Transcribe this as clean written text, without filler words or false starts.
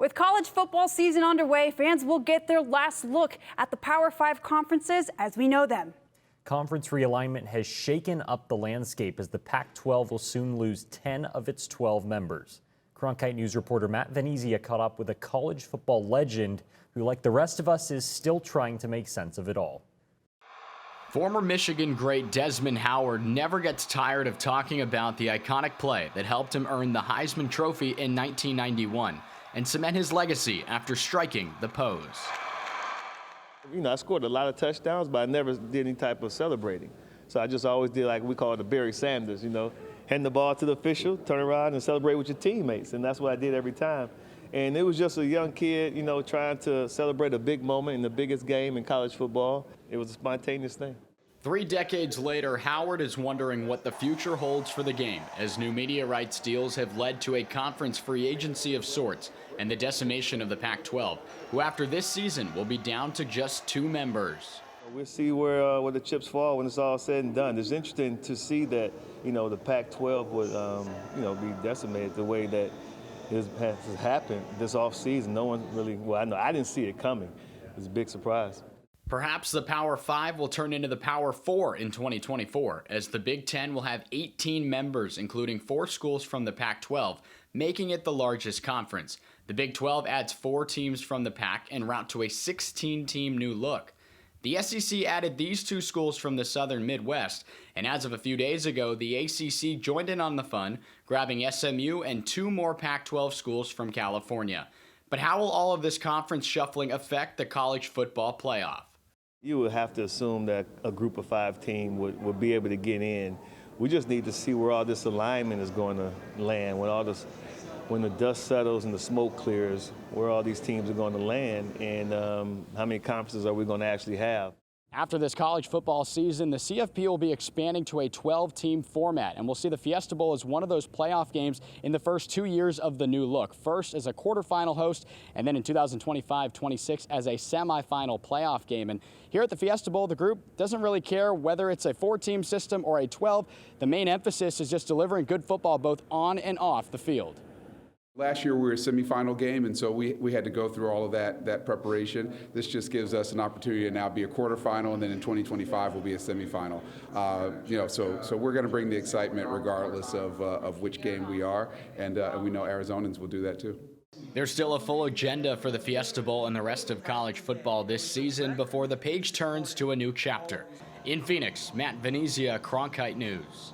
With college football season underway, fans will get their last look at the Power 5 conferences as we know them. Conference realignment has shaken up the landscape as the Pac-12 will soon lose 10 of its 12 members. Cronkite News reporter Matt Venezia caught up with a college football legend who, like the rest of us, is still trying to make sense of it all. Former Michigan great Desmond Howard never gets tired of talking about the iconic play that helped him earn the Heisman Trophy in 1991 and cement his legacy after striking the pose. You know, I scored a lot of touchdowns, but I never did any type of celebrating. So I just always did like we call it the Barry Sanders, you know, hand the ball to the official, turn around and celebrate with your teammates. And that's what I did every time. And it was just a young kid, you know, trying to celebrate a big moment in the biggest game in college football. It was a spontaneous thing. 3 decades later, Howard is wondering what the future holds for the game, as new media rights deals have led to a conference free agency of sorts and the decimation of the Pac-12, who after this season will be down to just 2 members. We'll see where the chips fall when it's all said and done. It's interesting to see that, you know, the Pac-12 would, you know, be decimated the way that it has happened this offseason. No one really, well, I know I didn't see it coming. It was a big surprise. Perhaps the Power 5 will turn into the Power 4 in 2024, as the Big Ten will have 18 members, including 4 schools from the Pac-12, making it the largest conference. The Big 12 adds 4 teams from the Pac en route to a 16-team new look. The SEC added these 2 schools from the Southern Midwest, and as of a few days ago, the ACC joined in on the fun, grabbing SMU and 2 more Pac-12 schools from California. But how will all of this conference shuffling affect the college football playoff? You would have to assume that a group of 5 team would be able to get in. We just need to see where all this alignment is going to land, when the dust settles and the smoke clears, where all these teams are going to land, and how many conferences are we going to actually have. After this college football season, the CFP will be expanding to a 12-team format, and we'll see the Fiesta Bowl as one of those playoff games in the first 2 years of the new look. First as a quarterfinal host, and then in 2025-26 as a semifinal playoff game. And here at the Fiesta Bowl, the group doesn't really care whether it's a 4-team system or a 12. The main emphasis is just delivering good football both on and off the field. Last year we were a semifinal game, and so we had to go through all of that preparation. This just gives us an opportunity to now be a quarterfinal, and then in 2025 we'll be a semifinal. You know, so we're going to bring the excitement regardless of which game we are, and we know Arizonans will do that too. There's still a full agenda for the Fiesta Bowl and the rest of college football this season before the page turns to a new chapter. In Phoenix, Matt Venezia, Cronkite News.